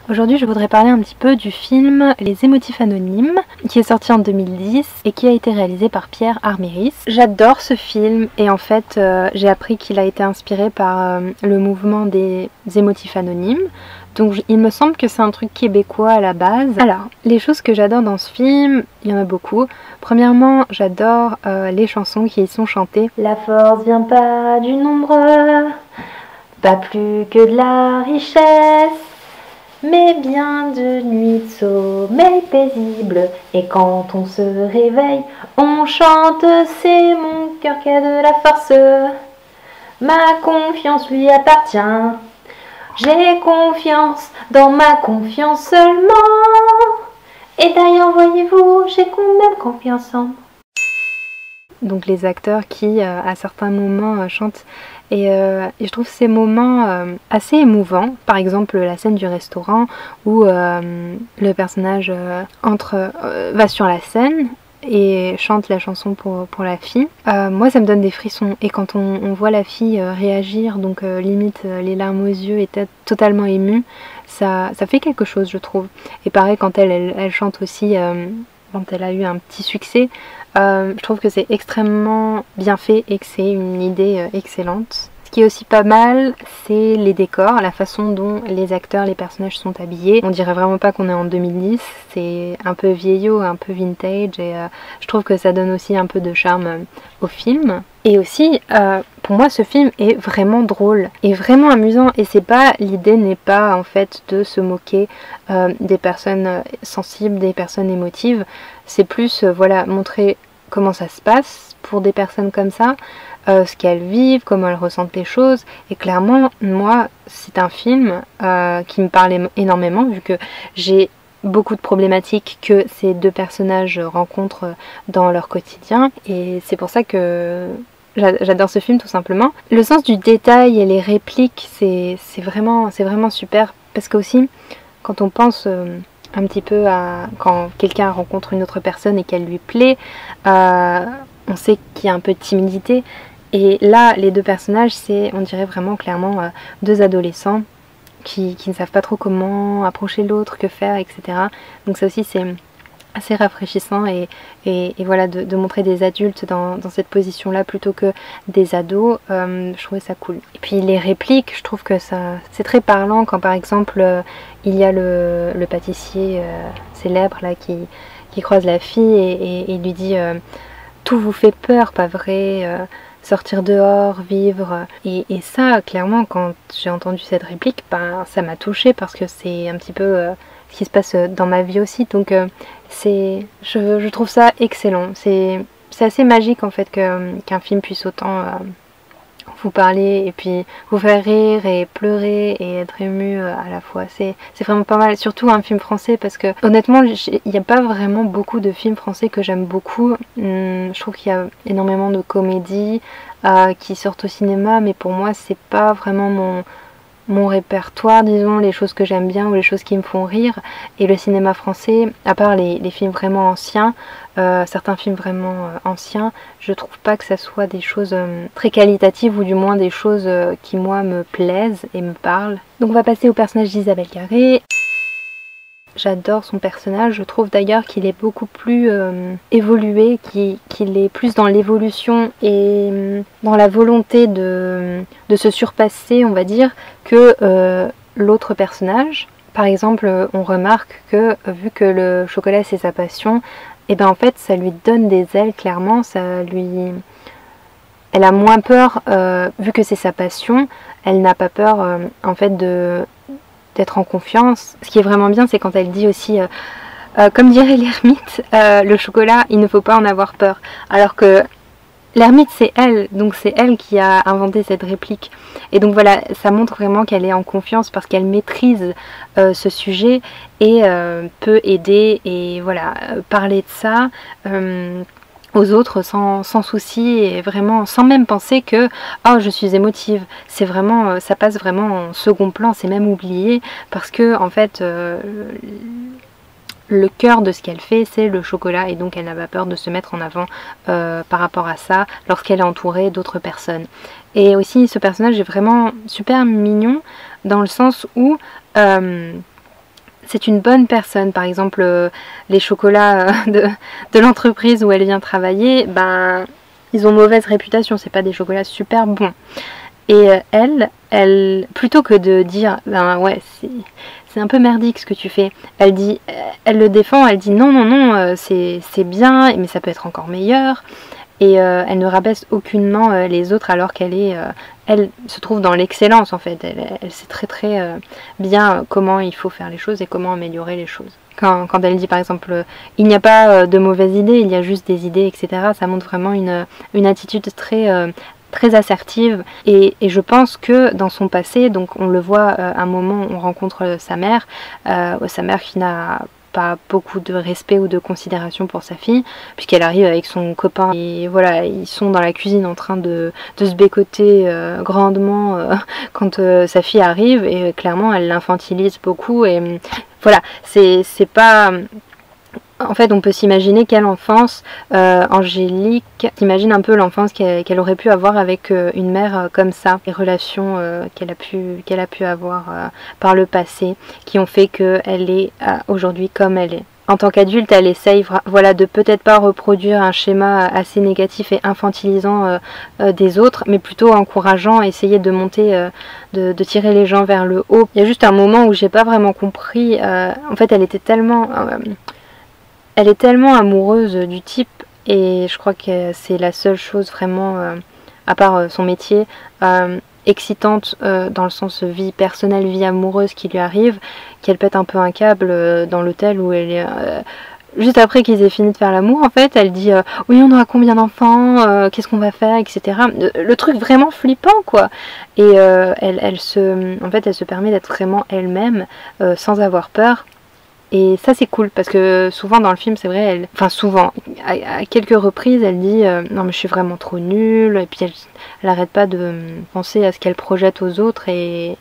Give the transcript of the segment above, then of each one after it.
Aujourd'hui, je voudrais parler un petit peu du film Les Émotifs Anonymes, qui est sorti en 2010 et qui a été réalisé par Pierre Arméris. J'adore ce film et en fait, j'ai appris qu'il a été inspiré par le mouvement des Émotifs Anonymes. Donc il me semble que c'est un truc québécois à la base. Alors, les choses que j'adore dans ce film, il y en a beaucoup. Premièrement, j'adore les chansons qui y sont chantées. La force vient pas du nombre, pas plus que de la richesse, mais bien de nuits de sommeil paisible. Et quand on se réveille, on chante, c'est mon cœur qui a de la force. Ma confiance lui appartient. J'ai confiance dans ma confiance seulement. Et d'ailleurs, voyez-vous, j'ai quand même confiance en moi. Donc les acteurs qui, à certains moments, chantent. Et je trouve ces moments assez émouvants. Par exemple, la scène du restaurant où le personnage va sur la scène et chante la chanson pour la fille. Moi, ça me donne des frissons. Et quand on voit la fille réagir, donc limite les larmes aux yeux et être totalement émue, ça fait quelque chose, je trouve. Et pareil, quand elle chante aussi, quand elle a eu un petit succès, je trouve que c'est extrêmement bien fait et que c'est une idée excellente. Ce qui est aussi pas mal, c'est les décors, la façon dont les acteurs, les personnages sont habillés. On dirait vraiment pas qu'on est en 2010, c'est un peu vieillot, un peu vintage et je trouve que ça donne aussi un peu de charme au film. Et aussi, pour moi, ce film est vraiment drôle et vraiment amusant. Et c'est pas, l'idée n'est pas en fait de se moquer des personnes sensibles, des personnes émotives. C'est plus, voilà, montrer comment ça se passe pour des personnes comme ça, ce qu'elles vivent, comment elles ressentent les choses. Et clairement, moi, c'est un film qui me parle énormément vu que j'ai beaucoup de problématiques que ces deux personnages rencontrent dans leur quotidien. Et c'est pour ça que j'adore ce film tout simplement. Le sens du détail et les répliques, c'est vraiment super. Parce que aussi, quand on pense un petit peu à quand quelqu'un rencontre une autre personne et qu'elle lui plaît, on sait qu'il y a un peu de timidité. Et là, les deux personnages, on dirait vraiment clairement deux adolescents qui ne savent pas trop comment approcher l'autre, que faire, etc. Donc ça aussi, c'est assez rafraîchissant et voilà, de montrer des adultes dans cette position-là plutôt que des ados, je trouvais ça cool. Et puis les répliques, je trouve que c'est très parlant quand par exemple il y a le pâtissier célèbre là qui croise la fille et lui dit tout vous fait peur, pas vrai, sortir dehors, vivre. Et ça, clairement, quand j'ai entendu cette réplique, ben, ça m'a touchée parce que c'est un petit peu ce qui se passe dans ma vie aussi. Donc je trouve ça excellent. C'est assez magique en fait qu'un film puisse autant vous parler et puis vous faire rire et pleurer et être ému à la fois. C'est vraiment pas mal, surtout un film français parce que honnêtement il n'y a pas vraiment beaucoup de films français que j'aime beaucoup. Je trouve qu'il y a énormément de comédies qui sortent au cinéma, mais pour moi c'est pas vraiment mon répertoire, disons, les choses que j'aime bien ou les choses qui me font rire. Et le cinéma français, à part les films vraiment anciens, certains films vraiment anciens, je trouve pas que ça soit des choses très qualitatives ou du moins des choses qui moi me plaisent et me parlent. Donc on va passer au personnage d'Isabelle Carré. J'adore son personnage, je trouve d'ailleurs qu'il est beaucoup plus évolué, qu'il est plus dans l'évolution et dans la volonté de se surpasser, on va dire, que l'autre personnage. Par exemple, on remarque que vu que le chocolat c'est sa passion, et ben en fait ça lui donne des ailes, clairement, elle a moins peur, vu que c'est sa passion, elle n'a pas peur en fait d'être en confiance. Ce qui est vraiment bien, c'est quand elle dit aussi, comme dirait l'ermite, le chocolat, il ne faut pas en avoir peur. Alors que l'ermite, c'est elle, donc c'est elle qui a inventé cette réplique. Et donc voilà, ça montre vraiment qu'elle est en confiance parce qu'elle maîtrise ce sujet et peut aider et voilà, parler de ça aux autres sans souci et vraiment sans même penser que oh je suis émotive. C'est vraiment, ça passe vraiment en second plan, c'est même oublié parce que en fait le cœur de ce qu'elle fait c'est le chocolat et donc elle n'a pas peur de se mettre en avant par rapport à ça lorsqu'elle est entourée d'autres personnes. Et aussi ce personnage est vraiment super mignon dans le sens où c'est une bonne personne. Par exemple, les chocolats de l'entreprise où elle vient travailler, ben, ils ont mauvaise réputation, c'est pas des chocolats super bons. Et elle, plutôt que de dire, ben ouais, c'est un peu merdique ce que tu fais, elle le défend, elle dit non, non, non, c'est bien, mais ça peut être encore meilleur. Et elle ne rabaisse aucunement les autres alors elle se trouve dans l'excellence en fait. Elle sait très très bien comment il faut faire les choses et comment améliorer les choses. Quand elle dit par exemple il n'y a pas de mauvaises idées, il y a juste des idées, etc. Ça montre vraiment une attitude très assertive et je pense que dans son passé, donc on le voit à un moment on rencontre sa mère qui n'a pas beaucoup de respect ou de considération pour sa fille, puisqu'elle arrive avec son copain et voilà, ils sont dans la cuisine en train de se bécoter grandement quand sa fille arrive et clairement elle l'infantilise beaucoup et voilà, c'est pas... En fait, on peut s'imaginer quelle enfance Angélique s'imagine un peu l'enfance qu'elle aurait pu avoir avec une mère comme ça, les relations qu'elle a pu avoir par le passé, qui ont fait qu'elle est aujourd'hui comme elle est. En tant qu'adulte, elle essaye voilà, de peut-être pas reproduire un schéma assez négatif et infantilisant des autres, mais plutôt encourageant, essayer de monter, de tirer les gens vers le haut. Il y a juste un moment où j'ai pas vraiment compris. En fait, elle est tellement amoureuse du type et je crois que c'est la seule chose vraiment, à part son métier, excitante dans le sens vie personnelle, vie amoureuse qui lui arrive, qu'elle pète un peu un câble dans l'hôtel où elle est... juste après qu'ils aient fini de faire l'amour, en fait, elle dit oui, on aura combien d'enfants, qu'est-ce qu'on va faire, etc. Le truc vraiment flippant, quoi. Et elle se permet d'être vraiment elle-même sans avoir peur. Et ça c'est cool parce que souvent dans le film c'est vrai, souvent, à quelques reprises elle dit non mais je suis vraiment trop nulle et puis elle arrête pas de penser à ce qu'elle projette aux autres et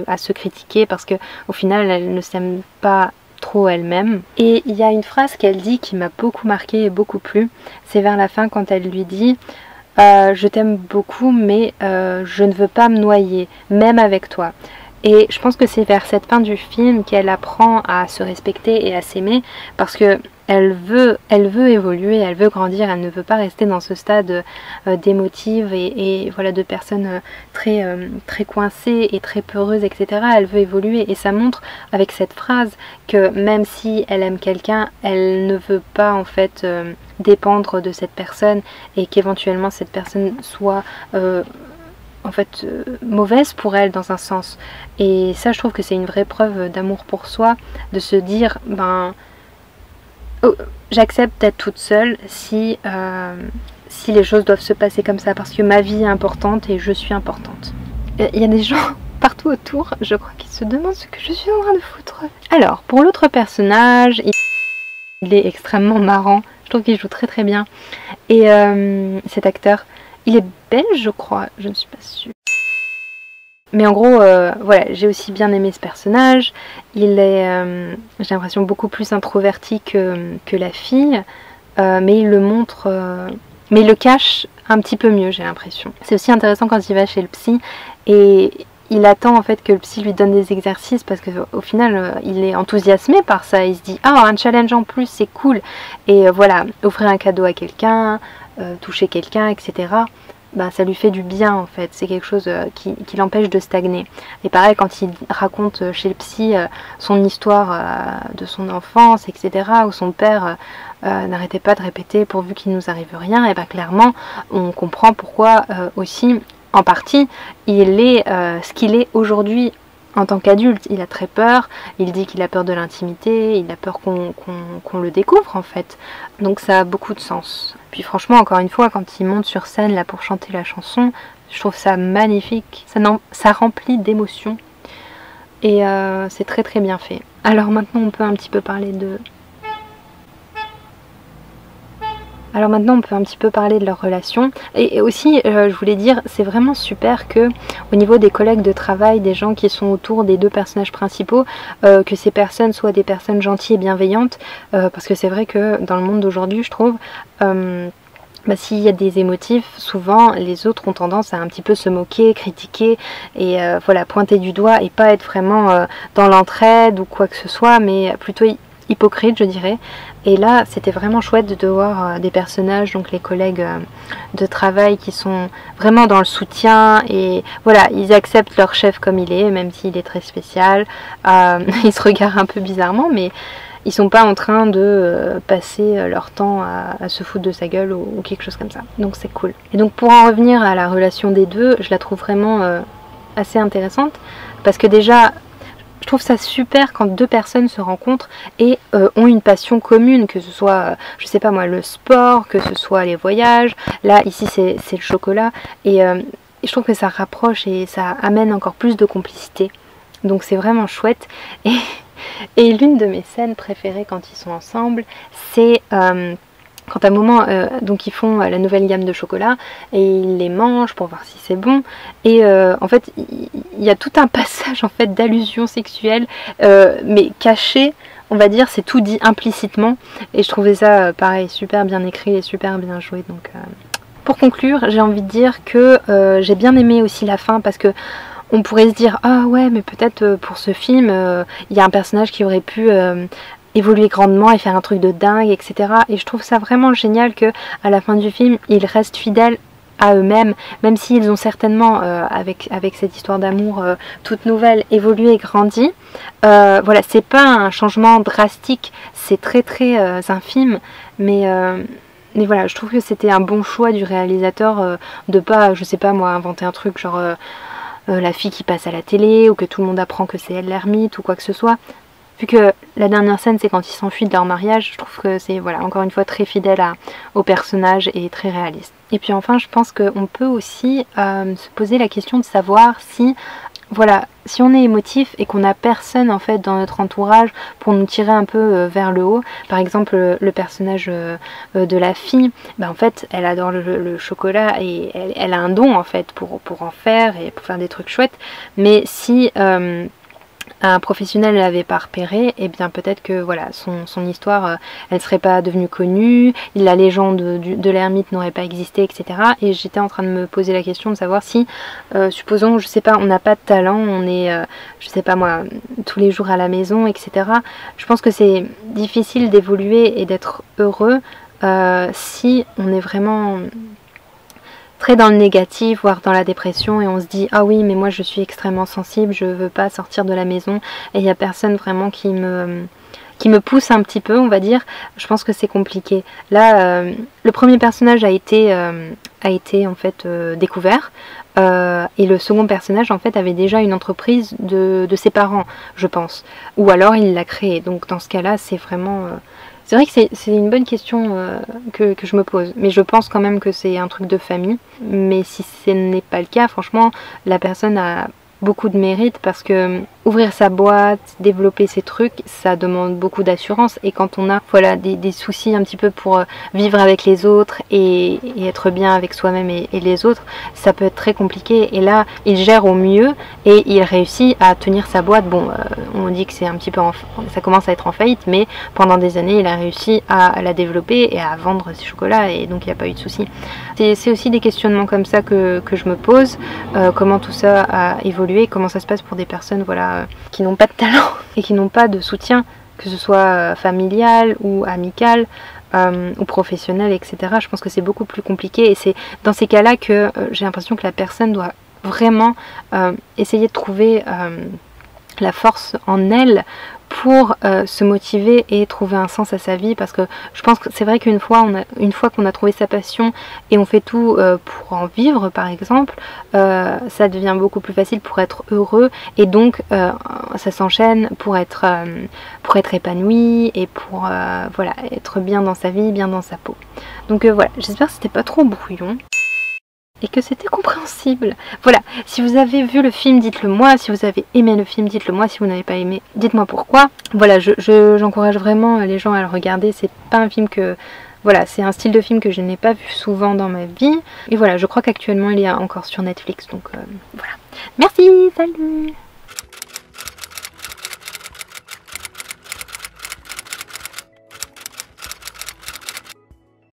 à se critiquer parce que au final elle ne s'aime pas trop elle-même. Et il y a une phrase qu'elle dit qui m'a beaucoup marquée et beaucoup plu, c'est vers la fin quand elle lui dit je t'aime beaucoup mais je ne veux pas me noyer, même avec toi. Et je pense que c'est vers cette fin du film qu'elle apprend à se respecter et à s'aimer parce que elle veut évoluer, elle veut grandir, elle ne veut pas rester dans ce stade d'émotive et voilà, de personnes très coincées et très peureuses, etc. Elle veut évoluer et ça montre avec cette phrase que même si elle aime quelqu'un, elle ne veut pas en fait dépendre de cette personne et qu'éventuellement cette personne soit... mauvaise pour elle dans un sens. Et ça je trouve que c'est une vraie preuve d'amour pour soi, de se dire j'accepte d'être toute seule si les choses doivent se passer comme ça parce que ma vie est importante et je suis importante. Il y a des gens partout autour, je crois, qui se demandent ce que je suis en train de foutre. Alors pour l'autre personnage, il est extrêmement marrant, je trouve qu'il joue très très bien et cet acteur, il est belge je crois, je ne suis pas sûre. Mais en gros, voilà, j'ai aussi bien aimé ce personnage. Il est, j'ai l'impression, beaucoup plus introverti que la fille. Mais il le montre, mais il le cache un petit peu mieux, j'ai l'impression. C'est aussi intéressant quand il va chez le psy et il attend en fait que le psy lui donne des exercices parce qu'au final, il est enthousiasmé par ça. Il se dit « Ah, un challenge en plus, c'est cool !» Et voilà, offrir un cadeau à quelqu'un, toucher quelqu'un, etc., ben, ça lui fait du bien en fait, c'est quelque chose qui l'empêche de stagner. Et pareil quand il raconte chez le psy son histoire de son enfance, etc., où son père n'arrêtait pas de répéter pourvu qu'il nous arrive rien, et ben clairement on comprend pourquoi aussi en partie il est ce qu'il est aujourd'hui. En tant qu'adulte, il a très peur, il dit qu'il a peur de l'intimité, il a peur qu'on le découvre en fait. Donc ça a beaucoup de sens. Puis franchement, encore une fois, quand il monte sur scène là pour chanter la chanson, je trouve ça magnifique, ça remplit d'émotions et c'est très très bien fait. Alors maintenant on peut un petit peu parler de... leur relation. Et aussi, je voulais dire, c'est vraiment super que au niveau des collègues de travail, des gens qui sont autour des deux personnages principaux, que ces personnes soient des personnes gentilles et bienveillantes, parce que c'est vrai que dans le monde d'aujourd'hui, je trouve, s'il y a des émotifs, souvent les autres ont tendance à un petit peu se moquer, critiquer et voilà, pointer du doigt et pas être vraiment dans l'entraide ou quoi que ce soit, mais plutôt hypocrite, je dirais. Et là, c'était vraiment chouette de voir des personnages, donc les collègues de travail qui sont vraiment dans le soutien et voilà, ils acceptent leur chef comme il est, même s'il est très spécial. Ils se regardent un peu bizarrement, mais ils sont pas en train de passer leur temps à se foutre de sa gueule ou quelque chose comme ça. Donc c'est cool. Et donc pour en revenir à la relation des deux, je la trouve vraiment assez intéressante parce que déjà, je trouve ça super quand deux personnes se rencontrent et ont une passion commune, que ce soit, je sais pas moi, le sport, que ce soit les voyages. Là, ici, c'est le chocolat. Et je trouve que ça rapproche et ça amène encore plus de complicité. Donc c'est vraiment chouette. Et l'une de mes scènes préférées quand ils sont ensemble, c'est quand à un moment, donc ils font la nouvelle gamme de chocolat et ils les mangent pour voir si c'est bon. Et en fait, il y a tout un passage en fait d'allusion sexuelle, mais caché, on va dire, c'est tout dit implicitement. Et je trouvais ça, pareil, super bien écrit et super bien joué. Donc, pour conclure, j'ai envie de dire que j'ai bien aimé aussi la fin parce que on pourrait se dire, ah ouais, mais peut-être pour ce film, il y a un personnage qui aurait pu évoluer grandement et faire un truc de dingue, etc. Et je trouve ça vraiment génial que à la fin du film, ils restent fidèles à eux-mêmes, même s'ils ont certainement, avec cette histoire d'amour toute nouvelle, évolué et grandi. Voilà, c'est pas un changement drastique, c'est très infime, mais voilà, je trouve que c'était un bon choix du réalisateur de pas, je sais pas moi, inventer un truc genre la fille qui passe à la télé ou que tout le monde apprend que c'est elle l'ermite ou quoi que ce soit. Vu que la dernière scène c'est quand ils s'enfuient de leur mariage, je trouve que c'est voilà, encore une fois très fidèle au personnage et très réaliste. Et puis enfin je pense qu'on peut aussi se poser la question de savoir si voilà, si on est émotif et qu'on n'a personne en fait dans notre entourage pour nous tirer un peu vers le haut, par exemple le personnage de la fille, en fait elle adore le chocolat et elle a un don en fait pour en faire et pour faire des trucs chouettes, mais si un professionnel ne l'avait pas repéré, et bien peut-être que voilà, son histoire, elle ne serait pas devenue connue, la légende de l'ermite n'aurait pas existé, etc. Et j'étais en train de me poser la question de savoir si, supposons, je sais pas, on n'a pas de talent, on est, je sais pas moi, tous les jours à la maison, etc. Je pense que c'est difficile d'évoluer et d'être heureux si on est vraiment très dans le négatif, voire dans la dépression, et on se dit ah oui mais moi je suis extrêmement sensible, je veux pas sortir de la maison et il n'y a personne vraiment qui me pousse un petit peu, on va dire. Je pense que c'est compliqué. Là le premier personnage a été en fait découvert et le second personnage en fait avait déjà une entreprise de ses parents, je pense, ou alors il l'a créée. Donc dans ce cas là c'est vraiment c'est vrai que c'est une bonne question que je me pose, mais je pense quand même que c'est un truc de famille. Mais si ce n'est pas le cas, franchement, la personne a beaucoup de mérite parce que ouvrir sa boîte, développer ses trucs, ça demande beaucoup d'assurance. Et quand on a voilà, des soucis un petit peu pour vivre avec les autres et être bien avec soi-même et les autres, ça peut être très compliqué. Et là, il gère au mieux et il réussit à tenir sa boîte. Bon, on dit que c'est un petit peu ça commence à être en faillite, mais pendant des années, il a réussi à la développer et à vendre ses chocolats et donc il n'y a pas eu de soucis. C'est aussi des questionnements comme ça que je me pose. Comment tout ça a évolué, comment ça se passe pour des personnes voilà, qui n'ont pas de talent et qui n'ont pas de soutien, que ce soit familial ou amical ou professionnel, etc. Je pense que c'est beaucoup plus compliqué et c'est dans ces cas-là que j'ai l'impression que la personne doit vraiment essayer de trouver la force en elle pour se motiver et trouver un sens à sa vie, parce que je pense que c'est vrai qu'une fois qu'on a trouvé sa passion et on fait tout pour en vivre par exemple, ça devient beaucoup plus facile pour être heureux et donc ça s'enchaîne pour être épanoui et pour voilà, être bien dans sa vie, bien dans sa peau. Donc voilà, j'espère que c'était pas trop brouillon et que c'était compréhensible. Voilà, si vous avez vu le film, dites-le moi. Si vous avez aimé le film, dites-le moi. Si vous n'avez pas aimé, dites-moi pourquoi. Voilà, j'encourage vraiment les gens à le regarder. C'est pas un film que... Voilà, c'est un style de film que je n'ai pas vu souvent dans ma vie. Et voilà, je crois qu'actuellement il y a encore sur Netflix. Donc voilà. Merci, salut!